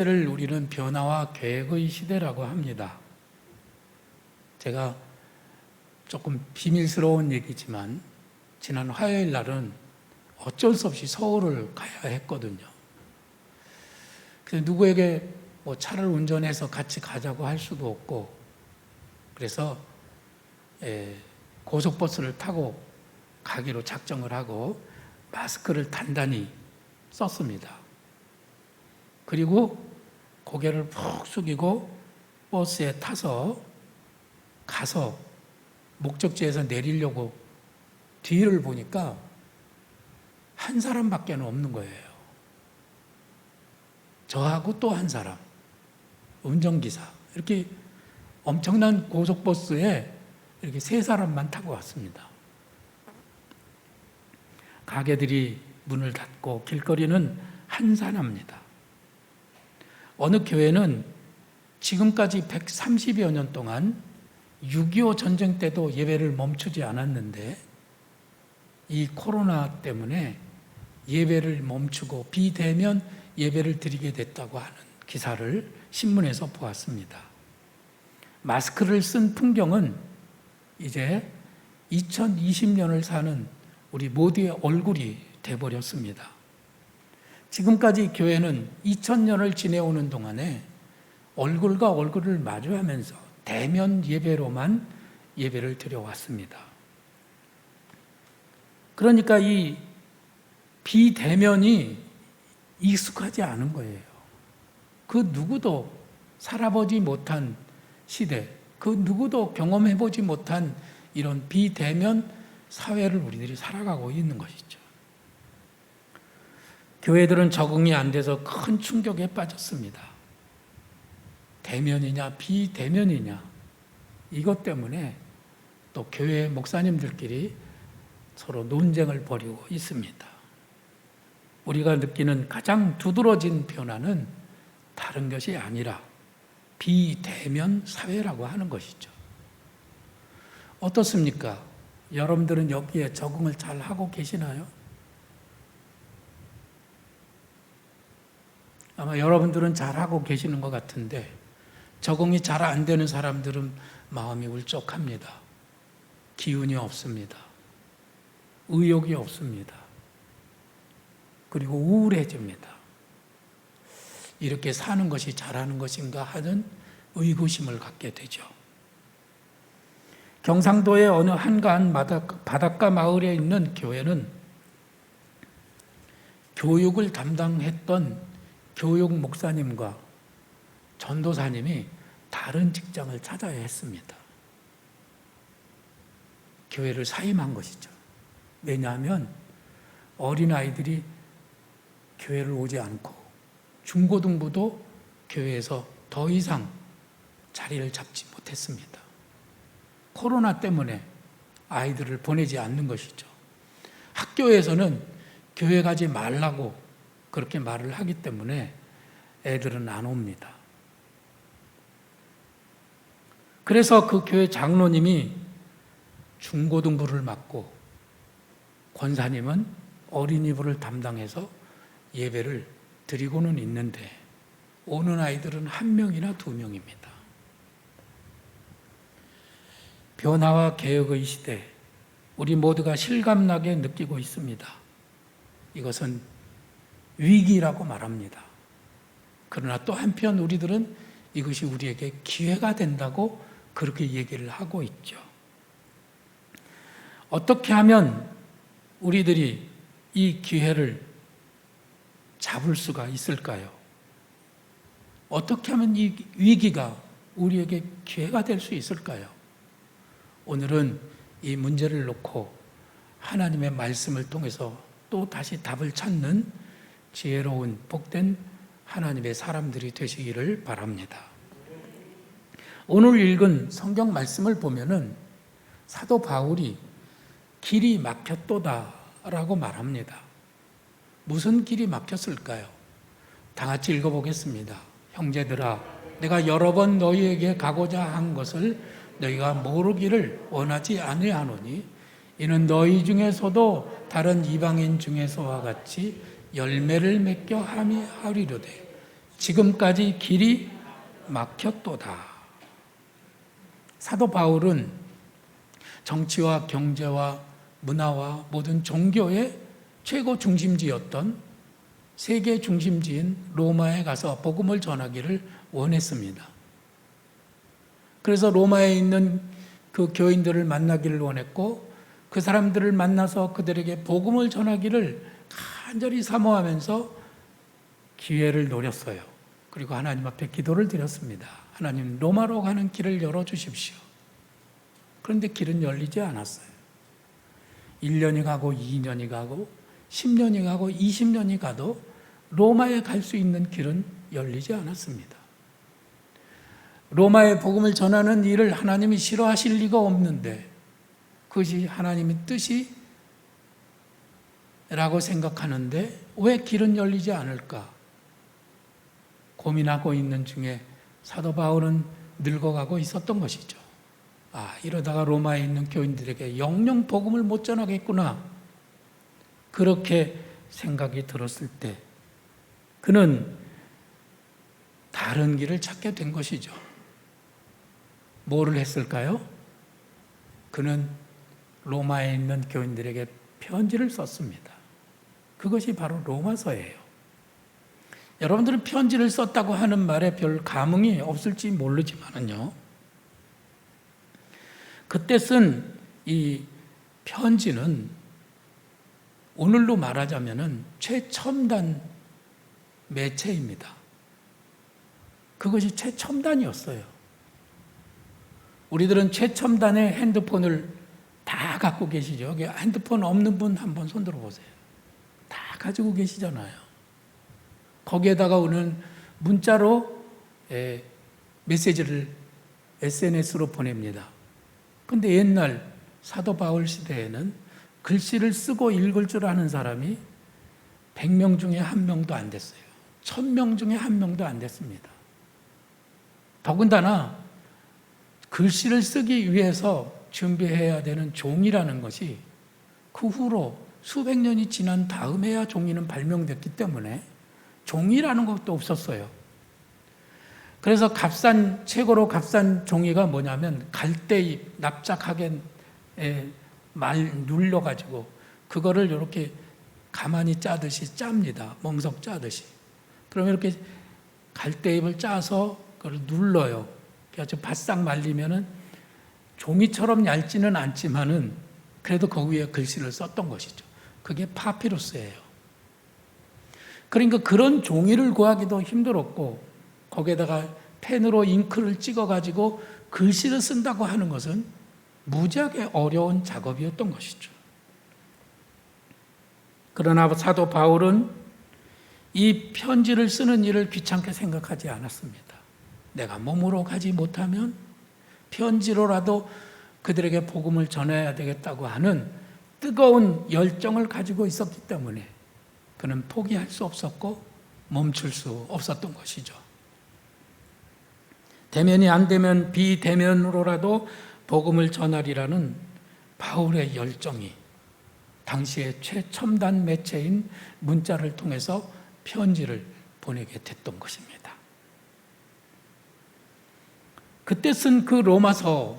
를 우리는 변화와 계획의 시대라고 합니다. 제가 조금 비밀스러운 얘기지만 지난 화요일 날은 어쩔 수 없이 서울을 가야 했거든요. 그래서 누구에게 뭐 차를 운전해서 같이 가자고 할 수도 없고, 그래서 고속버스를 타고 가기로 작정을 하고 마스크를 단단히 썼습니다. 그리고 고개를 푹 숙이고 버스에 타서 가서 목적지에서 내리려고 뒤를 보니까 한 사람밖에 없는 거예요. 저하고 또 한 사람, 운전기사. 이렇게 엄청난 고속버스에 이렇게 세 사람만 타고 왔습니다. 가게들이 문을 닫고 길거리는 한산합니다. 어느 교회는 지금까지 130여 년 동안 6.25 전쟁 때도 예배를 멈추지 않았는데 이 코로나 때문에 예배를 멈추고 비대면 예배를 드리게 됐다고 하는 기사를 신문에서 보았습니다. 마스크를 쓴 풍경은 이제 2020년을 사는 우리 모두의 얼굴이 돼버렸습니다. 지금까지 교회는 2000년을 지내오는 동안에 얼굴과 얼굴을 마주하면서 대면 예배로만 예배를 드려왔습니다. 그러니까 이 비대면이 익숙하지 않은 거예요. 그 누구도 살아보지 못한 시대, 그 누구도 경험해보지 못한 이런 비대면 사회를 우리들이 살아가고 있는 것이죠. 교회들은 적응이 안 돼서 큰 충격에 빠졌습니다. 대면이냐 비대면이냐 이것 때문에 또 교회 목사님들끼리 서로 논쟁을 벌이고 있습니다. 우리가 느끼는 가장 두드러진 변화는 다른 것이 아니라 비대면 사회라고 하는 것이죠. 어떻습니까? 여러분들은 여기에 적응을 잘 하고 계시나요? 아마 여러분들은 잘하고 계시는 것 같은데 적응이 잘 안 되는 사람들은 마음이 울적합니다. 기운이 없습니다. 의욕이 없습니다. 그리고 우울해집니다. 이렇게 사는 것이 잘하는 것인가 하는 의구심을 갖게 되죠. 경상도의 어느 한가한 바닷가 마을에 있는 교회는 교육을 담당했던 교육 목사님과 전도사님이 다른 직장을 찾아야 했습니다. 교회를 사임한 것이죠. 왜냐하면 어린아이들이 교회를 오지 않고 중고등부도 교회에서 더 이상 자리를 잡지 못했습니다. 코로나 때문에 아이들을 보내지 않는 것이죠. 학교에서는 교회 가지 말라고 그렇게 말을 하기 때문에 애들은 안 옵니다. 그래서 그 교회 장로님이 중고등부를 맡고 권사님은 어린이부를 담당해서 예배를 드리고는 있는데 오는 아이들은 1명이나 2명입니다. 변화와 개혁의 시대, 우리 모두가 실감나게 느끼고 있습니다. 이것은 위기라고 말합니다. 그러나 또 한편 우리들은 이것이 우리에게 기회가 된다고 그렇게 얘기를 하고 있죠. 어떻게 하면 우리들이 이 기회를 잡을 수가 있을까요? 어떻게 하면 이 위기가 우리에게 기회가 될 수 있을까요? 오늘은 이 문제를 놓고 하나님의 말씀을 통해서 또 다시 답을 찾는 지혜로운 복된 하나님의 사람들이 되시기를 바랍니다. 오늘 읽은 성경 말씀을 보면은 사도 바울이 길이 막혔도다 라고 말합니다. 무슨 길이 막혔을까요? 다 같이 읽어보겠습니다. 형제들아, 내가 여러 번 너희에게 가고자 한 것을 너희가 모르기를 원하지 아니하노니 이는 너희 중에서도 다른 이방인 중에서와 같이 열매를 맺게 함이 하리로되 지금까지 길이 막혔도다. 사도 바울은 정치와 경제와 문화와 모든 종교의 최고 중심지였던 세계 중심지인 로마에 가서 복음을 전하기를 원했습니다. 그래서 로마에 있는 그 교인들을 만나기를 원했고 그 사람들을 만나서 그들에게 복음을 전하기를 간절히 사모하면서 기회를 노렸어요. 그리고 하나님 앞에 기도를 드렸습니다. 하나님, 로마로 가는 길을 열어주십시오. 그런데 길은 열리지 않았어요. 1년이 가고 2년이 가고 10년이 가고 20년이 가도 로마에 갈 수 있는 길은 열리지 않았습니다. 로마에 복음을 전하는 일을 하나님이 싫어하실 리가 없는데 그것이 하나님의 뜻이라고 생각하는데 왜 길은 열리지 않을까? 고민하고 있는 중에 사도 바울은 늙어가고 있었던 것이죠. 이러다가 로마에 있는 교인들에게 영영 복음을 못 전하겠구나. 그렇게 생각이 들었을 때 그는 다른 길을 찾게 된 것이죠. 뭐를 했을까요? 그는 로마에 있는 교인들에게 편지를 썼습니다. 그것이 바로 로마서예요. 여러분들은 편지를 썼다고 하는 말에 별 감흥이 없을지 모르지만은요. 그때 쓴 이 편지는 오늘로 말하자면은 최첨단 매체입니다. 그것이 최첨단이었어요. 우리들은 최첨단의 핸드폰을 다 갖고 계시죠. 핸드폰 없는 분 한번 손들어 보세요. 다 가지고 계시잖아요. 거기에다가 오는 문자로 메시지를 SNS로 보냅니다. 근데 옛날 사도 바울 시대에는 글씨를 쓰고 읽을 줄 아는 사람이 100명 중에 1명도 안 됐어요. 1000명 중에 1명도 안 됐습니다. 더군다나 글씨를 쓰기 위해서 준비해야 되는 종이라는 것이 그 후로 수백 년이 지난 다음에야 종이는 발명됐기 때문에 종이라는 것도 없었어요. 그래서 최고로 값싼 종이가 뭐냐면 갈대잎 납작하게 눌러가지고 그거를 이렇게 가만히 짜듯이 짭니다. 멍석 짜듯이. 그러면 이렇게 갈대잎을 짜서 그걸 눌러요. 그래서 바싹 말리면은 종이처럼 얇지는 않지만은 그래도 그 위에 글씨를 썼던 것이죠. 그게 파피루스예요. 그러니까 그런 종이를 구하기도 힘들었고 거기에다가 펜으로 잉크를 찍어가지고 글씨를 쓴다고 하는 것은 무지하게 어려운 작업이었던 것이죠. 그러나 사도 바울은 이 편지를 쓰는 일을 귀찮게 생각하지 않았습니다. 내가 몸으로 가지 못하면 편지로라도 그들에게 복음을 전해야 되겠다고 하는 뜨거운 열정을 가지고 있었기 때문에 그는 포기할 수 없었고 멈출 수 없었던 것이죠. 대면이 안 되면 비대면으로라도 복음을 전하리라는 바울의 열정이 당시의 최첨단 매체인 문자를 통해서 편지를 보내게 됐던 것입니다. 그때 쓴 그 로마서,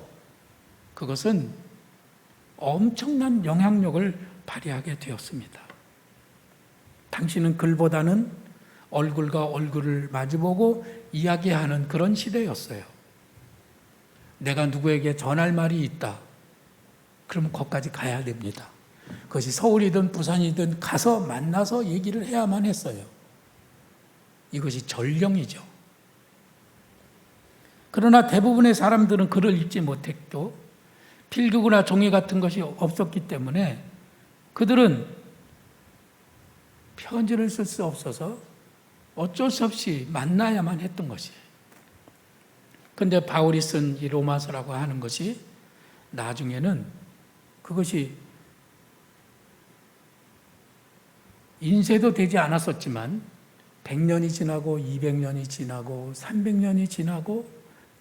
그것은 엄청난 영향력을 발휘하게 되었습니다. 당시는 글보다는 얼굴과 얼굴을 마주보고 이야기하는 그런 시대였어요. 내가 누구에게 전할 말이 있다. 그러면 거기까지 가야 됩니다. 그것이 서울이든 부산이든 가서 만나서 얘기를 해야만 했어요. 이것이 전령이죠. 그러나 대부분의 사람들은 글을 읽지 못했고 필기구나 종이 같은 것이 없었기 때문에 그들은 편지를 쓸 수 없어서 어쩔 수 없이 만나야만 했던 것이에요. 그런데 바울이 쓴 이 로마서라고 하는 것이 나중에는 그것이 인쇄도 되지 않았었지만 100년이 지나고 200년이 지나고 300년이 지나고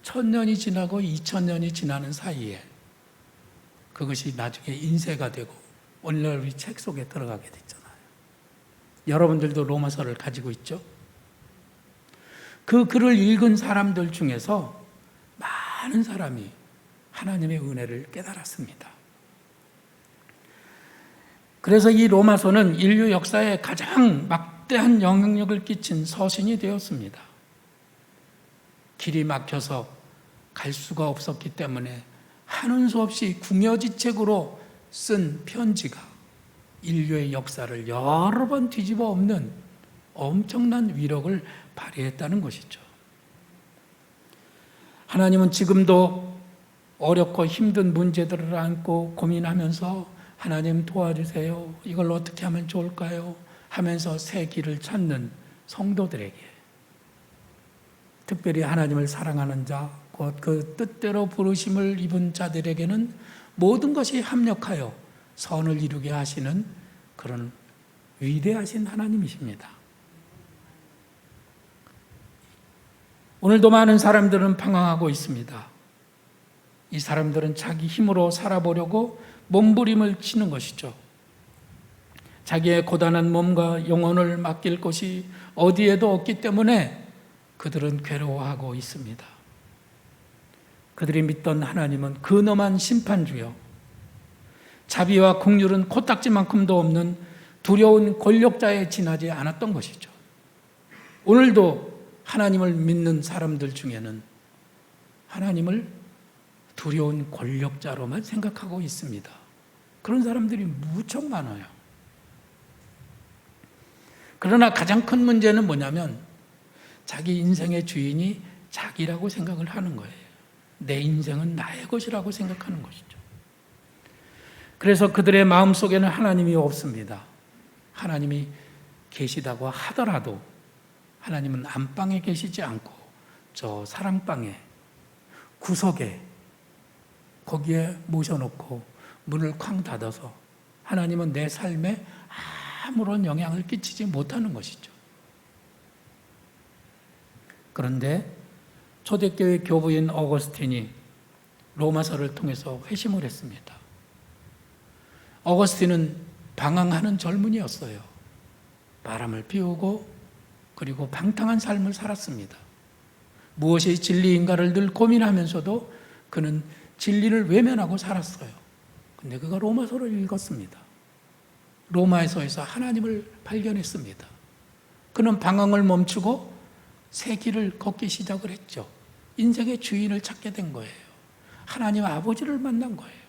1000년이 지나고 2000년이 지나는 사이에 그것이 나중에 인쇄가 되고 오늘날 우리 책 속에 들어가게 됐잖아요. 여러분들도 로마서를 가지고 있죠? 그 글을 읽은 사람들 중에서 많은 사람이 하나님의 은혜를 깨달았습니다. 그래서 이 로마서는 인류 역사에 가장 막대한 영향력을 끼친 서신이 되었습니다. 길이 막혀서 갈 수가 없었기 때문에 하는 수 없이 궁여지책으로 쓴 편지가 인류의 역사를 여러 번 뒤집어 엎는 엄청난 위력을 발휘했다는 것이죠. 하나님은 지금도 어렵고 힘든 문제들을 안고 고민하면서 하나님 도와주세요. 이걸 어떻게 하면 좋을까요? 하면서 새 길을 찾는 성도들에게, 특별히 하나님을 사랑하는 자, 곧 그 뜻대로 부르심을 입은 자들에게는 모든 것이 합력하여 선을 이루게 하시는 그런 위대하신 하나님이십니다. 오늘도 많은 사람들은 방황하고 있습니다. 이 사람들은 자기 힘으로 살아보려고 몸부림을 치는 것이죠. 자기의 고단한 몸과 영혼을 맡길 곳이 어디에도 없기 때문에 그들은 괴로워하고 있습니다. 그들이 믿던 하나님은 근엄한 심판주요, 자비와 긍휼은 코딱지만큼도 없는 두려운 권력자에 지나지 않았던 것이죠. 오늘도 하나님을 믿는 사람들 중에는 하나님을 두려운 권력자로만 생각하고 있습니다. 그런 사람들이 무척 많아요. 그러나 가장 큰 문제는 뭐냐면 자기 인생의 주인이 자기라고 생각을 하는 거예요. 내 인생은 나의 것이라고 생각하는 것이죠. 그래서 그들의 마음속에는 하나님이 없습니다. 하나님이 계시다고 하더라도 하나님은 안방에 계시지 않고 저 사랑방에, 구석에, 거기에 모셔놓고 문을 쾅 닫아서 하나님은 내 삶에 아무런 영향을 끼치지 못하는 것이죠. 그런데 초대교회 교부인 어거스틴이 로마서를 통해서 회심을 했습니다. 어거스틴은 방황하는 젊은이였어요. 바람을 피우고 그리고 방탕한 삶을 살았습니다. 무엇이 진리인가를 늘 고민하면서도 그는 진리를 외면하고 살았어요. 근데 그가 로마서를 읽었습니다. 로마서에서 하나님을 발견했습니다. 그는 방황을 멈추고 새 길을 걷기 시작을 했죠. 인생의 주인을 찾게 된 거예요. 하나님 아버지를 만난 거예요.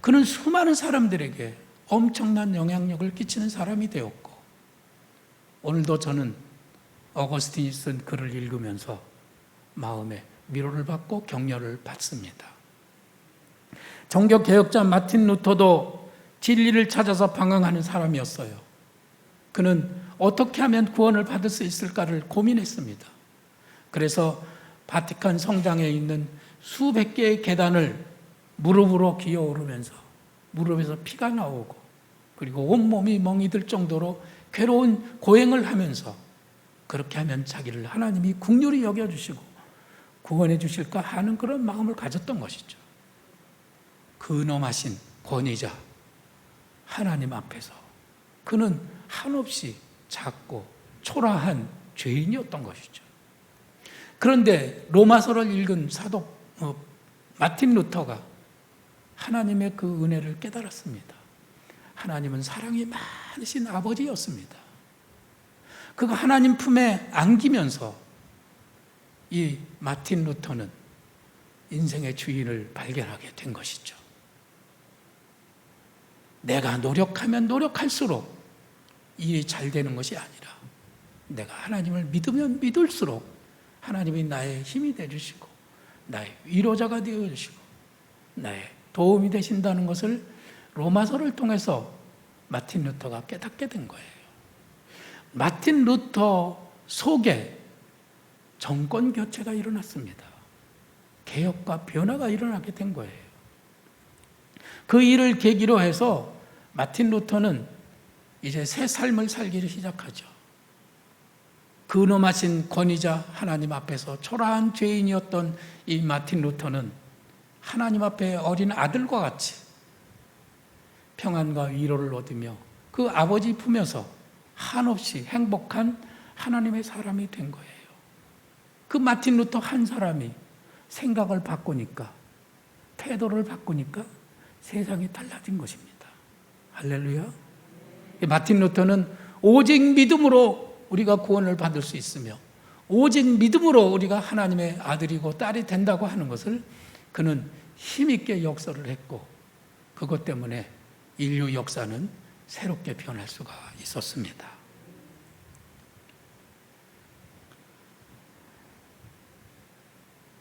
그는 수많은 사람들에게 엄청난 영향력을 끼치는 사람이 되었고, 오늘도 저는 어거스틴이 쓴 글을 읽으면서 마음에 위로를 받고 격려를 받습니다. 종교개혁자 마틴 루터도 진리를 찾아서 방황하는 사람이었어요. 그는 어떻게 하면 구원을 받을 수 있을까를 고민했습니다. 그래서 바티칸 성당에 있는 수백 개의 계단을 무릎으로 기어오르면서 무릎에서 피가 나오고 그리고 온몸이 멍이 들 정도로 괴로운 고행을 하면서 그렇게 하면 자기를 하나님이 긍휼히 여겨주시고 구원해 주실까 하는 그런 마음을 가졌던 것이죠. 근엄하신 권위자 하나님 앞에서 그는 한없이 작고 초라한 죄인이었던 것이죠. 그런데 로마서를 읽은 사도 마틴 루터가 하나님의 그 은혜를 깨달았습니다. 하나님은 사랑이 많으신 아버지였습니다. 그가 하나님 품에 안기면서 이 마틴 루터는 인생의 주인을 발견하게 된 것이죠. 내가 노력하면 노력할수록 일이 잘 되는 것이 아니라 내가 하나님을 믿으면 믿을수록 하나님이 나의 힘이 되어주시고 나의 위로자가 되어주시고 나의 도움이 되신다는 것을 로마서를 통해서 마틴 루터가 깨닫게 된 거예요. 마틴 루터 속에 정권 교체가 일어났습니다. 개혁과 변화가 일어나게 된 거예요. 그 일을 계기로 해서 마틴 루터는 이제 새 삶을 살기를 시작하죠. 근엄하신 권위자 하나님 앞에서 초라한 죄인이었던 이 마틴 루터는 하나님 앞에 어린 아들과 같이 평안과 위로를 얻으며 그 아버지 품에서 한없이 행복한 하나님의 사람이 된 거예요. 그 마틴 루터 한 사람이 생각을 바꾸니까, 태도를 바꾸니까 세상이 달라진 것입니다. 할렐루야. 마틴 루터는 오직 믿음으로 우리가 구원을 받을 수 있으며 오직 믿음으로 우리가 하나님의 아들이고 딸이 된다고 하는 것을 그는 힘있게 역설을 했고, 그것 때문에 인류 역사는 새롭게 변할 수가 있었습니다.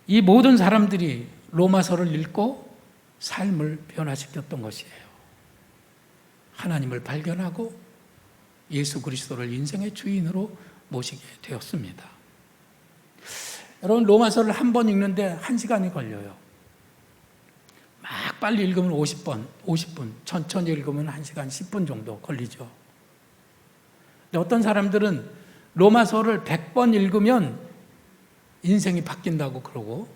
이 모든 사람들이 로마서를 읽고 삶을 변화시켰던 것이에요. 하나님을 발견하고 예수 그리스도를 인생의 주인으로 모시게 되었습니다. 여러분, 로마서를 한 번 읽는데 1시간이 걸려요. 막 빨리 읽으면 50분, 천천히 읽으면 1시간 10분 정도 걸리죠. 근데 어떤 사람들은 로마서를 100번 읽으면 인생이 바뀐다고 그러고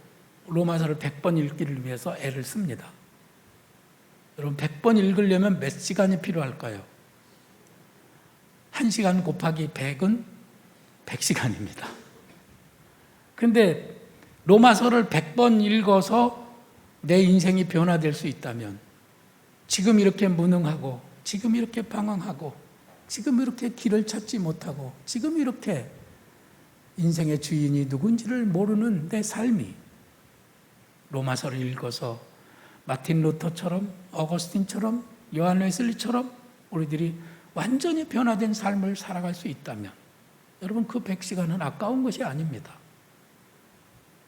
로마서를 100번 읽기를 위해서 애를 씁니다. 여러분, 100번 읽으려면 몇 시간이 필요할까요? 1시간 곱하기 100은 100시간입니다. 그런데 로마서를 100번 읽어서 내 인생이 변화될 수 있다면, 지금 이렇게 무능하고, 지금 이렇게 방황하고, 지금 이렇게 길을 찾지 못하고, 지금 이렇게 인생의 주인이 누군지를 모르는 내 삶이 로마서를 읽어서 마틴 루터처럼, 어거스틴처럼, 요한 웨슬리처럼 우리들이 완전히 변화된 삶을 살아갈 수 있다면, 여러분, 그 100시간은 아까운 것이 아닙니다.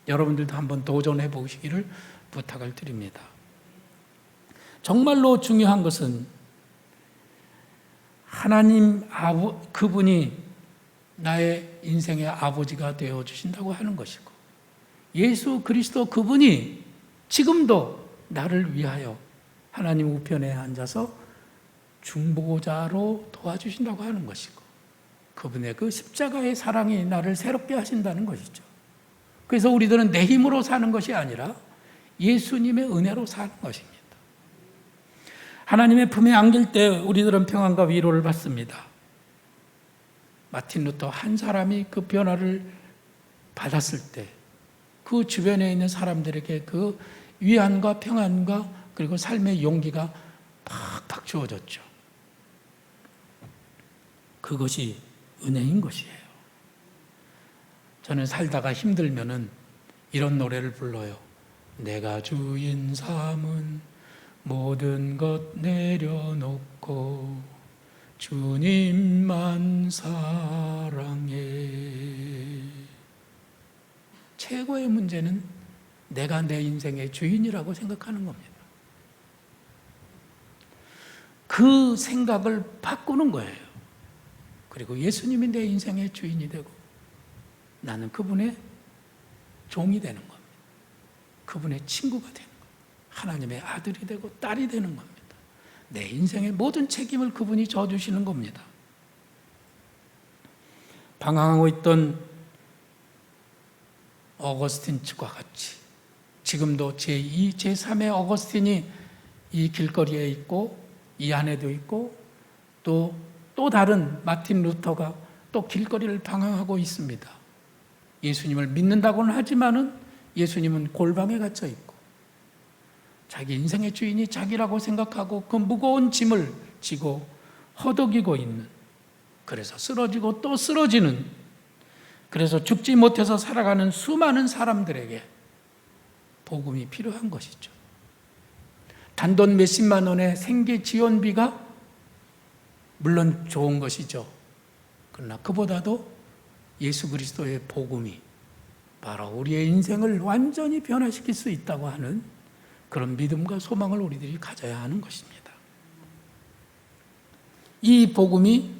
여러분들도 한번 도전해 보시기를 부탁을 드립니다. 정말로 중요한 것은 하나님 그분이 나의 인생의 아버지가 되어 주신다고 하는 것이고, 예수 그리스도 그분이 지금도 나를 위하여 하나님 우편에 앉아서 중보자로 도와주신다고 하는 것이고, 그분의 그 십자가의 사랑이 나를 새롭게 하신다는 것이죠. 그래서 우리들은 내 힘으로 사는 것이 아니라 예수님의 은혜로 사는 것입니다. 하나님의 품에 안길 때 우리들은 평안과 위로를 받습니다. 마틴 루터 한 사람이 그 변화를 받았을 때 그 주변에 있는 사람들에게 그 위안과 평안과 그리고 삶의 용기가 팍팍 주어졌죠. 그것이 은혜인 것이에요. 저는 살다가 힘들면은 이런 노래를 불러요. 내가 주인 삼은 모든 것 내려놓고 주님만 사랑해. 최고의 문제는 내가 내 인생의 주인이라고 생각하는 겁니다. 그 생각을 바꾸는 거예요. 그리고 예수님이 내 인생의 주인이 되고 나는 그분의 종이 되는 겁니다. 그분의 친구가 되는 겁니다. 하나님의 아들이 되고 딸이 되는 겁니다. 내 인생의 모든 책임을 그분이 져주시는 겁니다. 방황하고 있던 어거스틴과 같이 지금도 제2, 제3의 어거스틴이 이 길거리에 있고 이 안에도 있고 또 다른 마틴 루터가 또 길거리를 방황하고 있습니다. 예수님을 믿는다고는 하지만은 예수님은 골방에 갇혀 있고 자기 인생의 주인이 자기라고 생각하고 그 무거운 짐을 지고 허덕이고 있는, 그래서 쓰러지고 또 쓰러지는, 그래서 죽지 못해서 살아가는 수많은 사람들에게 복음이 필요한 것이죠. 단돈 몇십만 원의 생계 지원비가 물론 좋은 것이죠. 그러나 그보다도 예수 그리스도의 복음이 바로 우리의 인생을 완전히 변화시킬 수 있다고 하는 그런 믿음과 소망을 우리들이 가져야 하는 것입니다. 이 복음이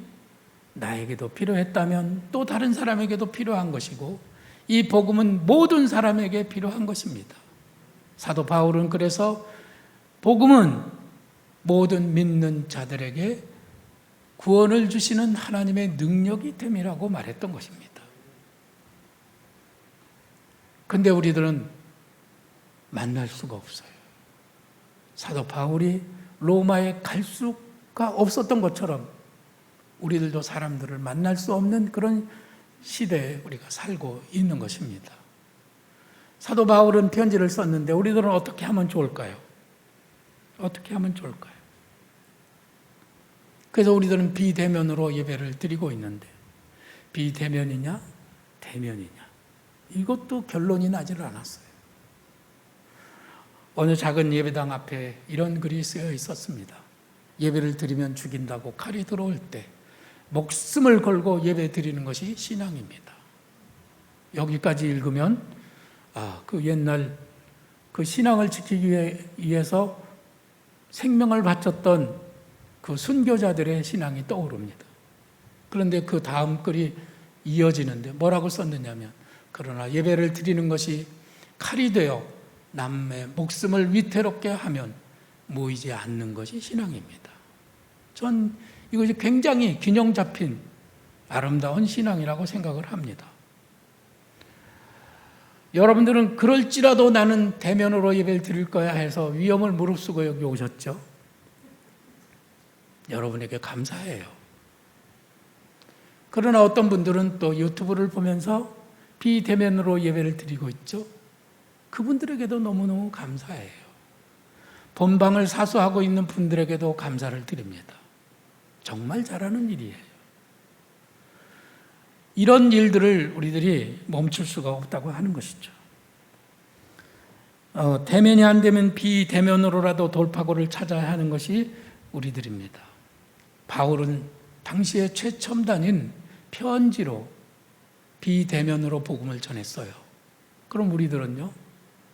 나에게도 필요했다면 또 다른 사람에게도 필요한 것이고, 이 복음은 모든 사람에게 필요한 것입니다. 사도 바울은 그래서 복음은 모든 믿는 자들에게 구원을 주시는 하나님의 능력이 됨이라고 말했던 것입니다. 근데 우리들은 만날 수가 없어요. 사도 바울이 로마에 갈 수가 없었던 것처럼 우리들도 사람들을 만날 수 없는 그런 시대에 우리가 살고 있는 것입니다. 사도 바울은 편지를 썼는데 우리들은 어떻게 하면 좋을까요? 어떻게 하면 좋을까요? 그래서 우리들은 비대면으로 예배를 드리고 있는데 비대면이냐 대면이냐 이것도 결론이 나지를 않았어요. 어느 작은 예배당 앞에 이런 글이 쓰여 있었습니다. 예배를 드리면 죽인다고 칼이 들어올 때 목숨을 걸고 예배 드리는 것이 신앙입니다. 여기까지 읽으면 그 옛날 그 신앙을 지키기 위해서 생명을 바쳤던 그 순교자들의 신앙이 떠오릅니다. 그런데 그 다음 글이 이어지는데 뭐라고 썼느냐면 그러나 예배를 드리는 것이 칼이 되어 남의 목숨을 위태롭게 하면 모이지 않는 것이 신앙입니다. 전 이것이 굉장히 균형 잡힌 아름다운 신앙이라고 생각을 합니다. 여러분들은 그럴지라도 나는 대면으로 예배를 드릴 거야 해서 위험을 무릅쓰고 여기 오셨죠? 여러분에게 감사해요. 그러나 어떤 분들은 또 유튜브를 보면서 비대면으로 예배를 드리고 있죠? 그분들에게도 너무너무 감사해요. 본방을 사수하고 있는 분들에게도 감사를 드립니다. 정말 잘하는 일이에요. 이런 일들을 우리들이 멈출 수가 없다고 하는 것이죠. 대면이 안 되면 비대면으로라도 돌파구를 찾아야 하는 것이 우리들입니다. 바울은 당시의 최첨단인 편지로 비대면으로 복음을 전했어요. 그럼 우리들은요?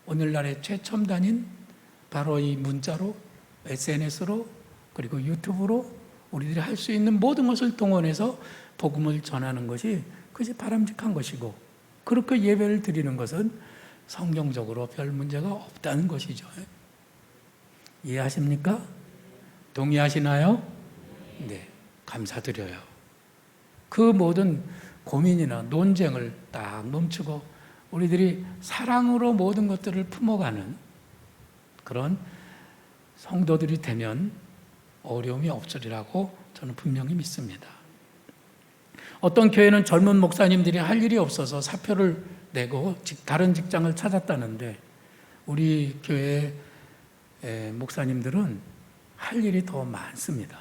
오늘날의 최첨단인 바로 이 문자로, SNS로, 그리고 유튜브로 우리들이 할 수 있는 모든 것을 동원해서 복음을 전하는 것이 그것이 바람직한 것이고 그렇게 예배를 드리는 것은 성경적으로 별 문제가 없다는 것이죠. 이해하십니까? 동의하시나요? 네, 감사드려요. 그 모든 고민이나 논쟁을 딱 멈추고 우리들이 사랑으로 모든 것들을 품어가는 그런 성도들이 되면 어려움이 없으리라고 저는 분명히 믿습니다. 어떤 교회는 젊은 목사님들이 할 일이 없어서 사표를 내고 다른 직장을 찾았다는데 우리 교회 목사님들은 할 일이 더 많습니다.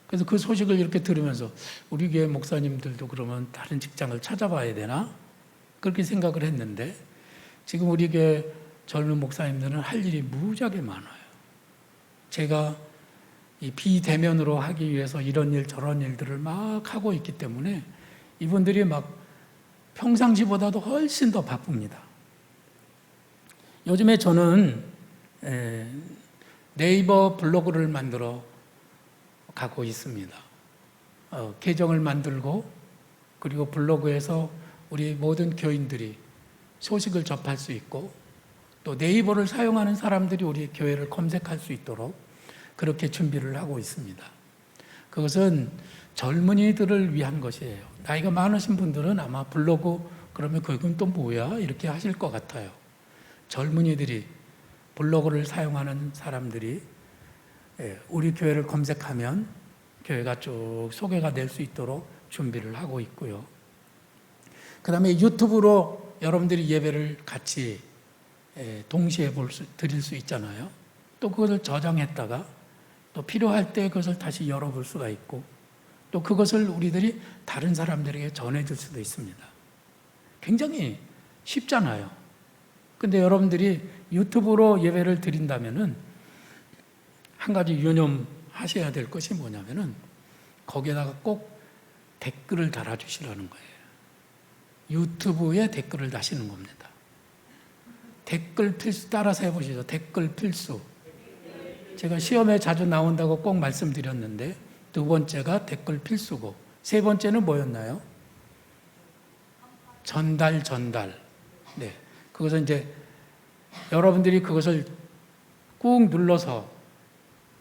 그래서 그 소식을 이렇게 들으면서 우리 교회 목사님들도 그러면 다른 직장을 찾아봐야 되나? 그렇게 생각을 했는데 지금 우리 교회 젊은 목사님들은 할 일이 무지하게 많아요. 제가 이 비대면으로 하기 위해서 이런 일 저런 일들을 막 하고 있기 때문에 이분들이 막 평상시보다도 훨씬 더 바쁩니다. 요즘에 저는 네이버 블로그를 만들어 가고 있습니다. 계정을 만들고 그리고 블로그에서 우리 모든 교인들이 소식을 접할 수 있고 또 네이버를 사용하는 사람들이 우리 교회를 검색할 수 있도록 그렇게 준비를 하고 있습니다. 그것은 젊은이들을 위한 것이에요. 나이가 많으신 분들은 아마 블로그 그러면 그건 또 뭐야? 이렇게 하실 것 같아요. 젊은이들이 블로그를 사용하는 사람들이 우리 교회를 검색하면 교회가 쭉 소개가 될 수 있도록 준비를 하고 있고요. 그 다음에 유튜브로 여러분들이 예배를 같이 동시에 드릴 수 있잖아요. 또 그것을 저장했다가 또 필요할 때 그것을 다시 열어볼 수가 있고 또 그것을 우리들이 다른 사람들에게 전해줄 수도 있습니다. 굉장히 쉽잖아요. 근데 여러분들이 유튜브로 예배를 드린다면은 한 가지 유념하셔야 될 것이 뭐냐면은 거기에다가 꼭 댓글을 달아주시라는 거예요. 유튜브에 댓글을 다시는 겁니다. 댓글 필수 따라서 해보시죠. 댓글 필수. 제가 시험에 자주 나온다고 꼭 말씀드렸는데 두 번째가 댓글 필수고 세 번째는 뭐였나요? 전달. 네, 그것은 이제 여러분들이 그것을 꾹 눌러서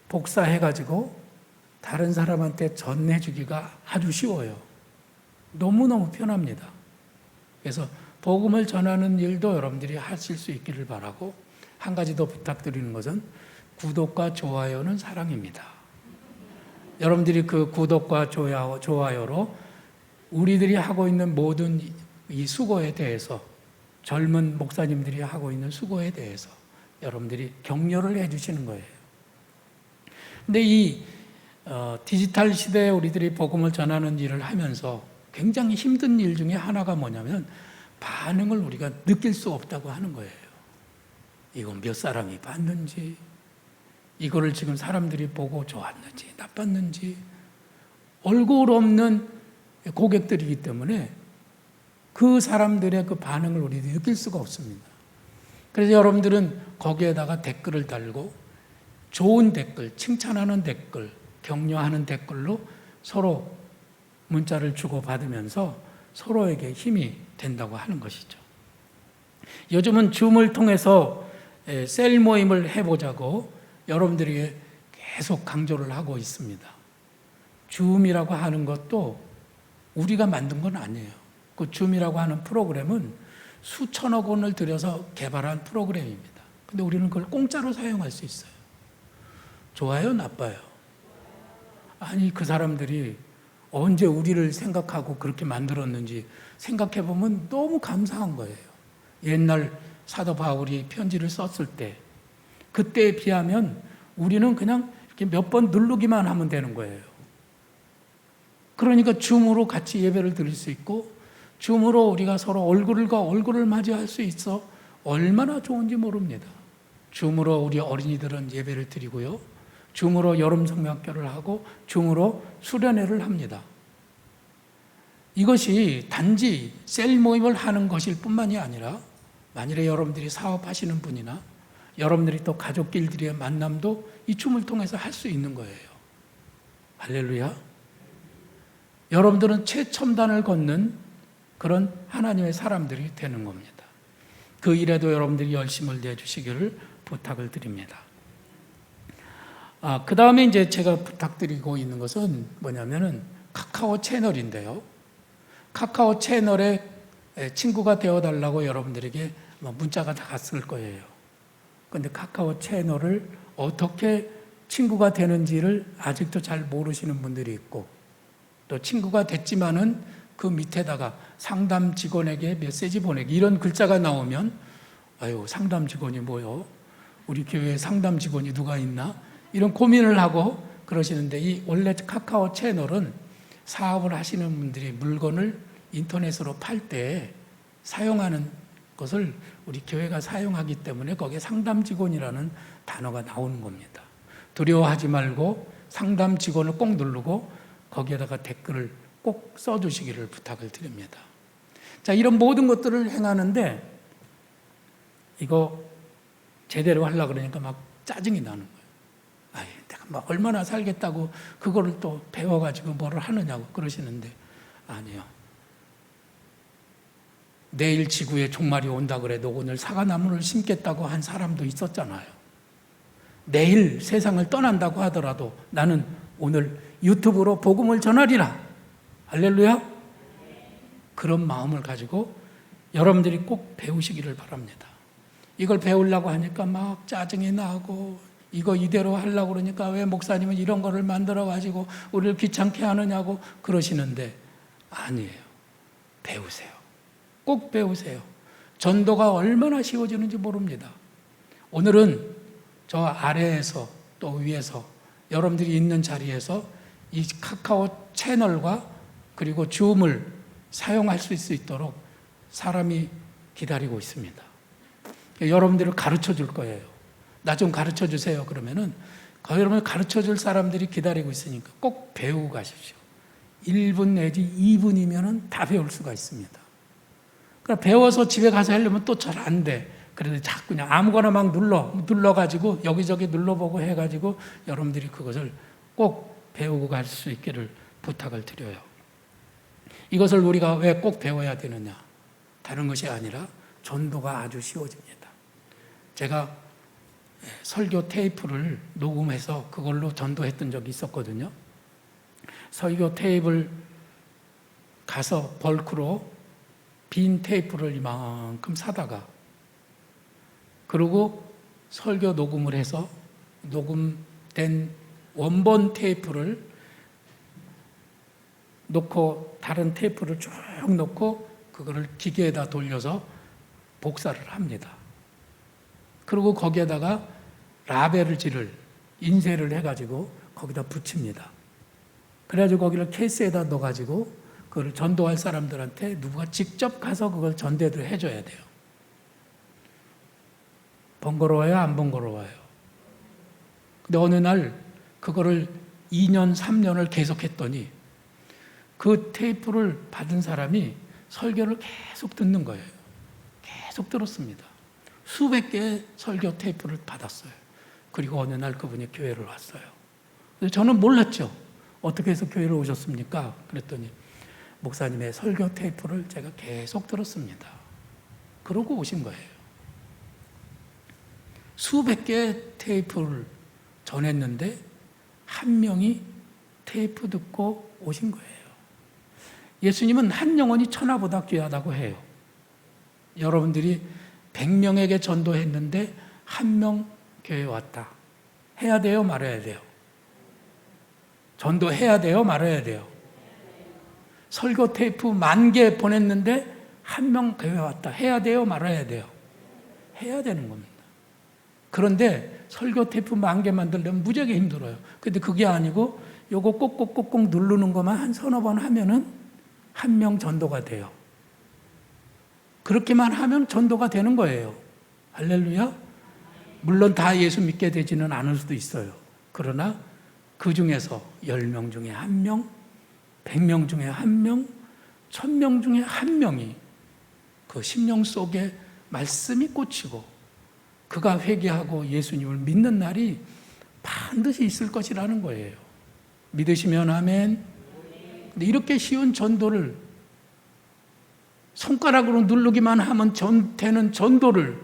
복사해가지고 다른 사람한테 전해주기가 아주 쉬워요. 너무너무 편합니다. 그래서 복음을 전하는 일도 여러분들이 하실 수 있기를 바라고 한 가지 더 부탁드리는 것은 구독과 좋아요는 사랑입니다. 여러분들이 그 구독과 좋아요로 우리들이 하고 있는 모든 이 수고에 대해서, 젊은 목사님들이 하고 있는 수고에 대해서 여러분들이 격려를 해주시는 거예요. 근데 이 디지털 시대에 우리들이 복음을 전하는 일을 하면서 굉장히 힘든 일 중에 하나가 뭐냐면 반응을 우리가 느낄 수 없다고 하는 거예요. 이건 몇 사람이 봤는지, 이거를 지금 사람들이 보고 좋았는지 나빴는지, 얼굴 없는 고객들이기 때문에 그 사람들의 그 반응을 우리들이 느낄 수가 없습니다. 그래서 여러분들은 거기에다가 댓글을 달고 좋은 댓글, 칭찬하는 댓글, 격려하는 댓글로 서로 문자를 주고받으면서 서로에게 힘이 된다고 하는 것이죠. 요즘은 줌을 통해서 셀 모임을 해보자고 여러분들에게 계속 강조를 하고 있습니다. 줌이라고 하는 것도 우리가 만든 건 아니에요. 그 줌이라고 하는 프로그램은 수천억 원을 들여서 개발한 프로그램입니다. 근데 우리는 그걸 공짜로 사용할 수 있어요. 좋아요? 나빠요? 아니, 그 사람들이 언제 우리를 생각하고 그렇게 만들었는지 생각해 보면 너무 감사한 거예요. 옛날 사도 바울이 편지를 썼을 때, 그때에 비하면 우리는 그냥 이렇게 몇 번 누르기만 하면 되는 거예요. 그러니까 줌으로 같이 예배를 드릴 수 있고, 줌으로 우리가 서로 얼굴과 얼굴을 맞이할 수 있어 얼마나 좋은지 모릅니다. 줌으로 우리 어린이들은 예배를 드리고요, 줌으로 여름 성명학교를 하고, 줌으로 수련회를 합니다. 이것이 단지 셀 모임을 하는 것일 뿐만이 아니라, 만일에 여러분들이 사업하시는 분이나 여러분들이 또 가족끼리의 만남도 이 줌을 통해서 할 수 있는 거예요. 할렐루야. 여러분들은 최첨단을 걷는 그런 하나님의 사람들이 되는 겁니다. 그 일에도 여러분들이 열심을 내주시기를 부탁을 드립니다. 그 다음에 이제 제가 부탁드리고 있는 것은 뭐냐면은 카카오 채널인데요. 카카오 채널에 친구가 되어달라고 여러분들에게 문자가 다 갔을 거예요. 그런데 카카오 채널을 어떻게 친구가 되는지를 아직도 잘 모르시는 분들이 있고, 또 친구가 됐지만은 그 밑에다가 상담 직원에게 메시지 보내기 이런 글자가 나오면, 아유, 상담 직원이 뭐요? 우리 교회에 상담 직원이 누가 있나? 이런 고민을 하고 그러시는데, 이 원래 카카오 채널은 사업을 하시는 분들이 물건을 인터넷으로 팔 때 사용하는 것을 우리 교회가 사용하기 때문에 거기에 상담 직원이라는 단어가 나오는 겁니다. 두려워하지 말고 상담 직원을 꼭 누르고 거기에다가 댓글을 꼭 써주시기를 부탁을 드립니다. 자, 이런 모든 것들을 행하는데 이거 제대로 하려고 그러니까 막 짜증이 나는 거예요. 아이, 내가 막 얼마나 살겠다고 그거를 또 배워가지고 뭐를 하느냐고 그러시는데, 아니요. 내일 지구에 종말이 온다 그래도 오늘 사과나무를 심겠다고 한 사람도 있었잖아요. 내일 세상을 떠난다고 하더라도 나는 오늘 유튜브로 복음을 전하리라. 할렐루야. 그런 마음을 가지고 여러분들이 꼭 배우시기를 바랍니다. 이걸 배우려고 하니까 막 짜증이 나고, 이거 이대로 하려고 그러니까 왜 목사님은 이런 거를 만들어 가지고 우리를 귀찮게 하느냐고 그러시는데, 아니에요. 배우세요. 꼭 배우세요. 전도가 얼마나 쉬워지는지 모릅니다. 오늘은 저 아래에서 또 위에서 여러분들이 있는 자리에서 이 카카오 채널과 그리고 줌을 사용할 수 있도록 사람이 기다리고 있습니다. 여러분들을 가르쳐 줄 거예요. 나 좀 가르쳐 주세요. 그러면은 여러분을 가르쳐 줄 사람들이 기다리고 있으니까 꼭 배우고 가십시오. 1분 내지 2분이면은 다 배울 수가 있습니다. 그러니까 배워서 집에 가서 하려면 또 잘 안 돼. 그래도 자꾸 그냥 아무거나 막 눌러가지고 여기저기 눌러보고 해가지고 여러분들이 그것을 꼭 배우고 갈 수 있기를 부탁을 드려요. 이것을 우리가 왜 꼭 배워야 되느냐? 다른 것이 아니라 전도가 아주 쉬워집니다. 제가 설교 테이프를 녹음해서 그걸로 전도했던 적이 있었거든요. 설교 테이프를 가서 벌크로 빈 테이프를 이만큼 사다가, 그리고 설교 녹음을 해서 녹음된 원본 테이프를 놓고 다른 테이프를 쭉 놓고 그거를 기계에다 돌려서 복사를 합니다. 그리고 거기에다가 라벨을 인쇄를 해가지고 거기다 붙입니다. 그래가지고 거기를 케이스에다 넣어가지고 그걸 전도할 사람들한테 누가 직접 가서 그걸 전달을 해줘야 돼요. 번거로워요? 안 번거로워요? 근데 어느 날 그거를 2년, 3년을 계속했더니 그 테이프를 받은 사람이 설교를 계속 듣는 거예요. 계속 들었습니다. 수백 개의 설교 테이프를 받았어요. 그리고 어느 날 그분이 교회를 왔어요. 저는 몰랐죠. 어떻게 해서 교회를 오셨습니까? 그랬더니 목사님의 설교 테이프를 제가 계속 들었습니다. 그러고 오신 거예요. 수백 개의 테이프를 전했는데 한 명이 테이프 듣고 오신 거예요. 예수님은 한 영혼이 천하보다 귀하다고 해요. 여러분들이 100명에게 전도했는데 한 명 교회에 왔다. 해야 돼요? 말아야 돼요? 전도해야 돼요? 말아야 돼요? 설교 테이프 10,000개 보냈는데 한 명 교회에 왔다. 해야 돼요? 말아야 돼요? 해야 되는 겁니다. 그런데 설교 테이프 10,000개 만들려면 무지하게 힘들어요. 근데 그게 아니고 요거 꼭꼭꼭꼭 누르는 것만 한 서너 번 하면은 한 명 전도가 돼요. 그렇게만 하면 전도가 되는 거예요. 할렐루야. 물론 다 예수 믿게 되지는 않을 수도 있어요. 그러나 그 중에서 10명 중에 1명, 100명 중에 1명, 1000명 중에 1명이 그 심령 속에 말씀이 꽂히고 그가 회개하고 예수님을 믿는 날이 반드시 있을 것이라는 거예요. 믿으시면 아멘. 근데 이렇게 쉬운 전도를 손가락으로 누르기만 하면 되는 전도를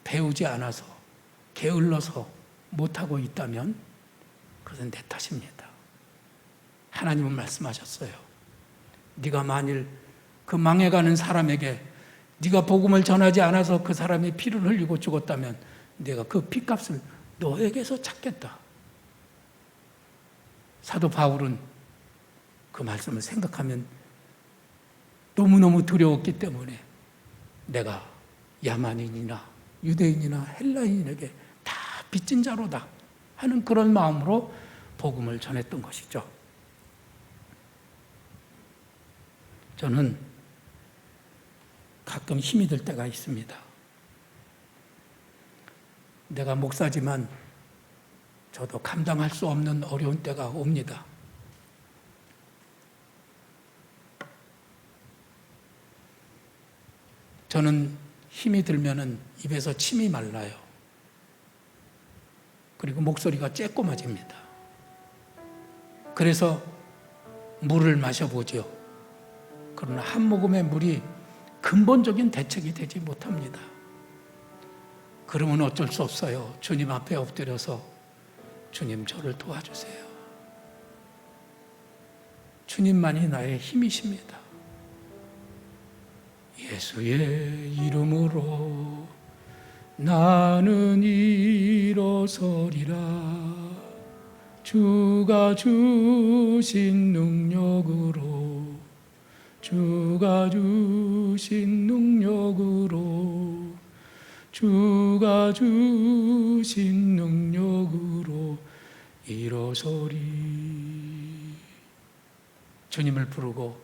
배우지 않아서 게을러서 못하고 있다면 그것은 내 탓입니다. 하나님은 말씀하셨어요. 네가 만일 그 망해가는 사람에게 네가 복음을 전하지 않아서 그 사람이 피를 흘리고 죽었다면 내가 그 피값을 너에게서 찾겠다. 사도 바울은 그 말씀을 생각하면 너무너무 두려웠기 때문에 내가 야만인이나 유대인이나 헬라인에게 다 빚진 자로다 하는 그런 마음으로 복음을 전했던 것이죠. 저는 가끔 힘이 들 때가 있습니다. 내가 목사지만 저도 감당할 수 없는 어려운 때가 옵니다. 저는 힘이 들면은 입에서 침이 말라요. 그리고 목소리가 쬐꼬매집니다. 그래서 물을 마셔보죠. 그러나 한 모금의 물이 근본적인 대책이 되지 못합니다. 그러면 어쩔 수 없어요. 주님 앞에 엎드려서 주님 저를 도와주세요. 주님만이 나의 힘이십니다. 예수의 이름으로 나는 일어서리라. 주가 주신 능력으로 주가 주신 능력으로 주가 주신 능력으로 일어서리. 주님을 부르고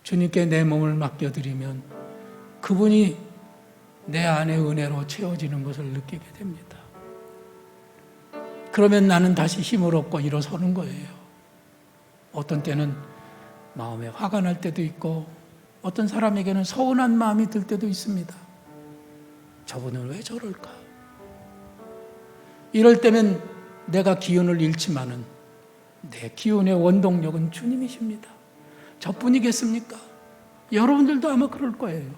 주님께 내 몸을 맡겨드리면 그분이 내 안에 은혜로 채워지는 것을 느끼게 됩니다. 그러면 나는 다시 힘을 얻고 일어서는 거예요. 어떤 때는 마음에 화가 날 때도 있고 어떤 사람에게는 서운한 마음이 들 때도 있습니다. 저분은 왜 저럴까? 이럴 때면 내가 기운을 잃지만은 내 기운의 원동력은 주님이십니다. 저뿐이겠습니까? 여러분들도 아마 그럴 거예요.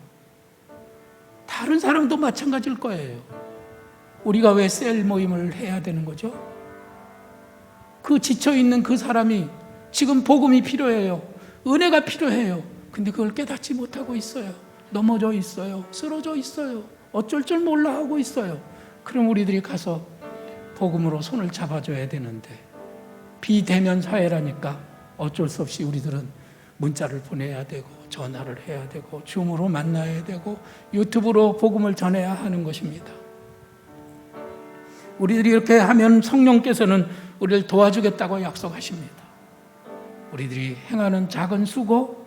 다른 사람도 마찬가지일 거예요. 우리가 왜 셀 모임을 해야 되는 거죠? 그 지쳐있는 그 사람이 지금 복음이 필요해요. 은혜가 필요해요. 근데 그걸 깨닫지 못하고 있어요. 넘어져 있어요. 쓰러져 있어요. 어쩔 줄 몰라 하고 있어요. 그럼 우리들이 가서 복음으로 손을 잡아줘야 되는데 비대면 사회라니까 어쩔 수 없이 우리들은 문자를 보내야 되고 전화를 해야 되고 줌으로 만나야 되고 유튜브로 복음을 전해야 하는 것입니다. 우리들이 이렇게 하면 성령께서는 우리를 도와주겠다고 약속하십니다. 우리들이 행하는 작은 수고,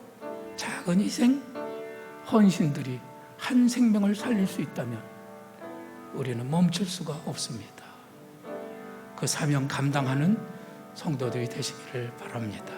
작은 희생, 헌신들이 한 생명을 살릴 수 있다면 우리는 멈출 수가 없습니다. 그 사명 감당하는 성도들이 되시기를 바랍니다.